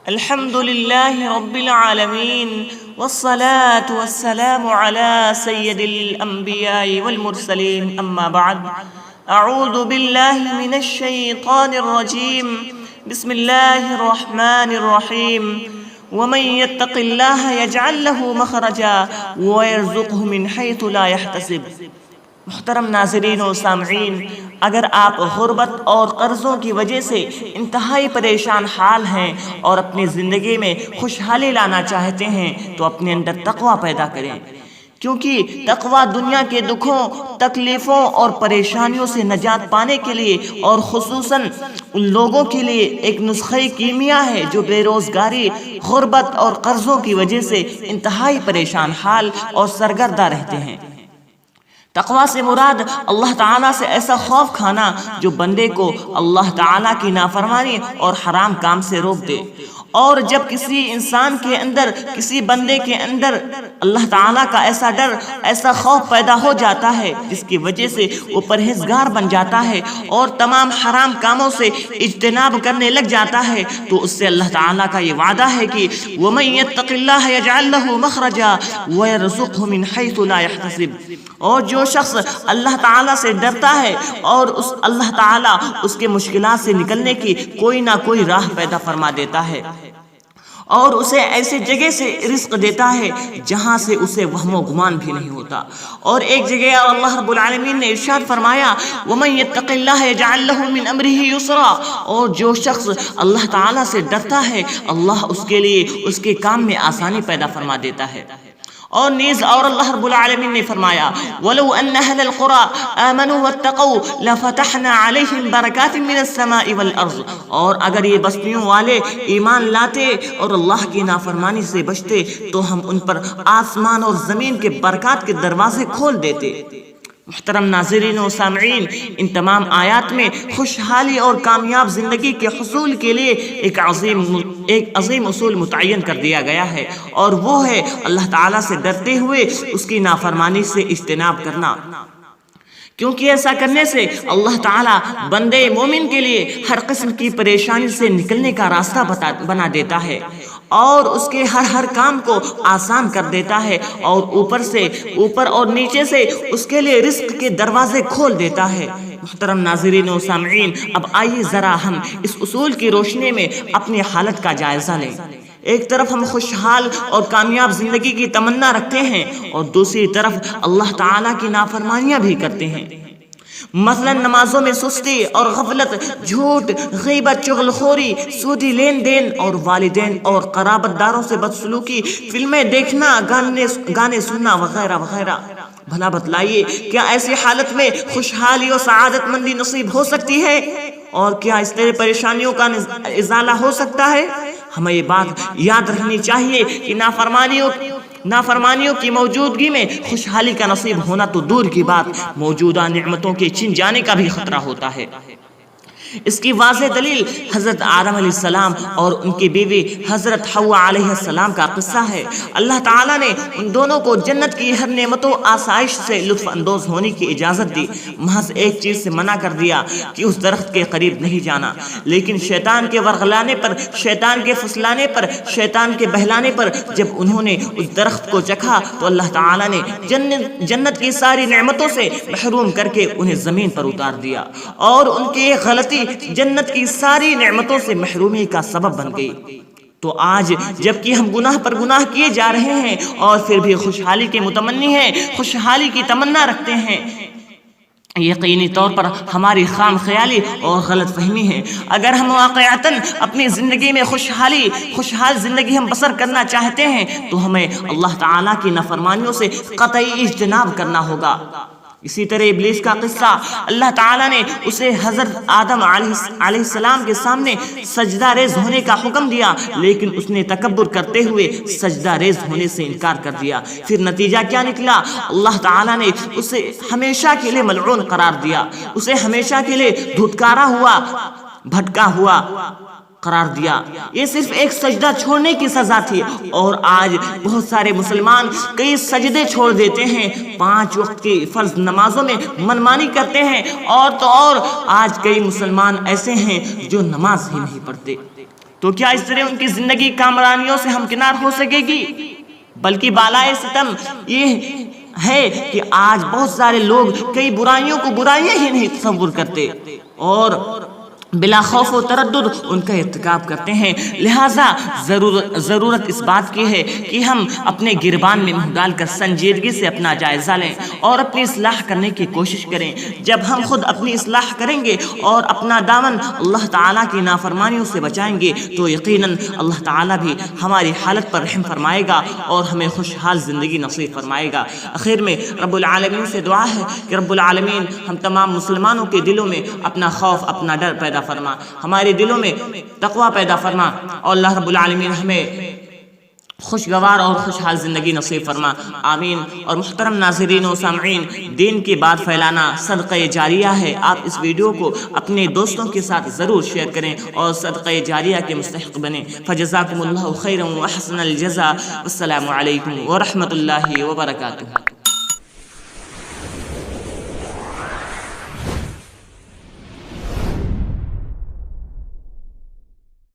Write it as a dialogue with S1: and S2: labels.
S1: الحمد لله رب العالمين والصلاة والسلام على سيد الأنبياء والمرسلين أما بعد أعوذ بالله من الشيطان الرجيم بسم الله الرحمن الرحيم ومن يتق الله يجعل له مخرجا ويرزقه من حيث لا يحتسب۔ محترم ناظرین و سامعین، اگر آپ غربت اور قرضوں کی وجہ سے انتہائی پریشان حال ہیں اور اپنی زندگی میں خوشحالی لانا چاہتے ہیں تو اپنے اندر تقوی پیدا کریں، کیونکہ تقوی دنیا کے دکھوں، تکلیفوں اور پریشانیوں سے نجات پانے کے لیے اور خصوصاً ان لوگوں کے لیے ایک نسخہ کیمیا ہے جو بے روزگاری، غربت اور قرضوں کی وجہ سے انتہائی پریشان حال اور سرگردہ رہتے ہیں۔ تقوی سے مراد اللہ تعالیٰ سے ایسا خوف کھانا جو بندے کو اللہ تعالیٰ کی نافرمانی اور حرام کام سے روک دے۔ اور جب کسی انسان کے اندر، کسی بندے کے اندر اللہ تعالیٰ کا ایسا ڈر، ایسا خوف پیدا ہو جاتا ہے جس کی وجہ سے وہ پرہیزگار بن جاتا ہے اور تمام حرام کاموں سے اجتناب کرنے لگ جاتا ہے، تو اس سے اللہ تعالیٰ کا یہ وعدہ ہے کہ وَمَن يَتَّقِ اللَّهَ يَجْعَل لَّهُ مَخْرَجًا وَيَرْزُقْهُ مِنْ حَيْثُ لَا يَحْتَسِبُ۔ اور جو شخص اللہ تعالیٰ سے ڈرتا ہے اور اللہ تعالیٰ اس کے مشکلات سے نکلنے کی کوئی نہ کوئی راہ پیدا فرما دیتا ہے اور اسے ایسے جگہ سے رزق دیتا ہے جہاں سے اسے وہم و گمان بھی نہیں ہوتا۔ اور ایک جگہ اللہ رب العالمین نے ارشاد فرمایا وَمَن يَتَّقِ اللَّهَ يَجْعَل لَّهُ مِنْ أَمْرِهِ يُسْرًا، اور جو شخص اللہ تعالیٰ سے ڈرتا ہے اللہ اس کے لیے اس کے کام میں آسانی پیدا فرما دیتا ہے۔ اور نیز اور اللہ رب العالمین نے فرمایا وَلَوْ أَنَّ أَهْلَ الْقُرَىٰ آمَنُوا وَاتَّقَوْا لَفَتَحْنَا عَلَيْهِمْ بَرَكَاتٍ مِّنَ السَّمَاءِ وَالْأَرْضِ، اور اگر یہ بستیوں والے ایمان لاتے اور اللہ کی نافرمانی سے بچتے تو ہم ان پر آسمان اور زمین کے برکات کے دروازے کھول دیتے۔ محترم ناظرین و سامعین، ان تمام آیات میں خوشحالی اور کامیاب زندگی کے حصول کے لیے ایک عظیم اصول متعین کر دیا گیا ہے، اور وہ ہے اللہ تعالیٰ سے ڈرتے ہوئے اس کی نافرمانی سے اجتناب کرنا، کیونکہ ایسا کرنے سے اللہ تعالیٰ بندے مومن کے لیے ہر قسم کی پریشانی سے نکلنے کا راستہ بنا دیتا ہے اور اس کے ہر کام کو آسان کر دیتا ہے، اور اوپر اور نیچے سے اس کے لیے رزق کے دروازے کھول دیتا ہے۔ محترم ناظرین و سامعین، اب آئیے ذرا ہم اس اصول کی روشنی میں اپنی حالت کا جائزہ لیں۔ ایک طرف ہم خوشحال اور کامیاب زندگی کی تمنا رکھتے ہیں اور دوسری طرف اللہ تعالیٰ کی نافرمانیاں بھی کرتے ہیں، مثلا نمازوں میں سستی اور غفلت، جھوٹ، غیبت، چغلخوری، سودی لین دین اور والدین اور قرابت داروں سے بدسلوکی، فلمیں دیکھنا، گانے سننا وغیرہ وغیرہ۔ بھلا بتلائیے، کیا ایسی حالت میں خوشحالی اور سعادت مندی نصیب ہو سکتی ہے؟ اور کیا اس طرح پریشانیوں کا ازالہ ہو سکتا ہے؟ ہمیں یہ بات یاد رکھنی چاہیے کہ نافرمانیوں کی موجودگی میں خوشحالی کا نصیب ہونا تو دور کی بات، موجودہ نعمتوں کے چھن جانے کا بھی خطرہ ہوتا ہے۔ اس کی واضح دلیل حضرت آدم علیہ السلام اور ان کی بیوی حضرت حوا علیہ السلام کا قصہ ہے۔ اللہ تعالیٰ نے ان دونوں کو جنت کی ہر نعمت و آسائش سے لطف اندوز ہونے کی اجازت دی، محض ایک چیز سے منع کر دیا کہ اس درخت کے قریب نہیں جانا۔ لیکن شیطان کے ورغلانے پر، شیطان کے پھسلانے پر، شیطان کے بہلانے پر جب انہوں نے اس درخت کو چکھا تو اللہ تعالیٰ نے جنت کی ساری نعمتوں سے محروم کر کے انہیں زمین پر اتار دیا، اور ان کی ایک غلطی جنت کی ساری نعمتوں سے محرومی کا سبب بن گئی۔ تو آج جبکہ ہم گناہ پر گناہ کیے جا رہے ہیں اور پھر بھی خوشحالی کے متمنی ہیں، خوشحالی کی تمنا رکھتے ہیں، یقینی طور پر ہماری خام خیالی اور غلط فہمی ہے۔ اگر ہم واقعتاً اپنی زندگی میں خوشحال زندگی ہم بسر کرنا چاہتے ہیں تو ہمیں اللہ تعالیٰ کی نافرمانیوں سے قطعی اجتناب کرنا ہوگا۔ اسی طرح ابلیس کا قصہ، اللہ تعالیٰ نے اسے حضرت آدم علیہ السلام کے سامنے سجدہ ریز ہونے کا حکم دیا، لیکن اس نے تکبر کرتے ہوئے سجدہ ریز ہونے سے انکار کر دیا۔ پھر نتیجہ کیا نکلا؟ اللہ تعالیٰ نے اسے ہمیشہ کے لیے ملعون قرار دیا، اسے ہمیشہ کے لیے دھتکارا ہوا، بھٹکا ہوا قرار دیا۔ یہ صرف ایک سجدہ چھوڑنے کی سزا تھی، اور آج بہت سارے مسلمان کئی سجدے چھوڑ دیتے ہیں، 5 وقت کی فرض نمازوں میں منمانی کرتے ہیں، اور تو اور آج کئی مسلمان ایسے ہیں جو نماز ہی نہیں پڑھتے۔ تو کیا اس طرح ان کی زندگی کامرانیوں سے ہمکنار ہو سکے گی؟ بلکہ بالائے ستم یہ ہے کہ آج بہت سارے لوگ کئی برائیوں کو برائیاں ہی نہیں تصور کرتے اور بلا خوف و تردد ان کا ارتکاب کرتے ہیں۔ لہٰذا ضرورت اس بات کی ہے کہ ہم اپنے گربان میں منہ ڈال کر سنجیدگی سے اپنا جائزہ لیں اور اپنی اصلاح کرنے کی کوشش کریں۔ جب ہم خود اپنی اصلاح کریں گے اور اپنا دامن اللہ تعالیٰ کی نافرمانیوں سے بچائیں گے تو یقیناً اللہ تعالیٰ بھی ہماری حالت پر رحم فرمائے گا اور ہمیں خوشحال زندگی نصیب فرمائے گا۔ آخر میں رب العالمین سے دعا ہے کہ رب العالمین ہم تمام مسلمانوں کے دلوں میں اپنا خوف، اپنا ڈر پیدا فرما، ہمارے دلوں میں تقوی پیدا فرما، اور اللہ رب العالمین ہمیں خوشگوار اور خوشحال زندگی نصیب فرما، آمین۔ اور محترم ناظرین و سامعین، دین کی بات پھیلانا صدقہ جاریہ ہے۔ آپ اس ویڈیو کو اپنے دوستوں کے ساتھ ضرور شیئر کریں اور صدقہ جاریہ کے مستحق بنیں۔ فجزاکم اللہ خیرا و احسن الجزاء، والسلام علیکم ورحمۃ اللہ وبرکاتہ۔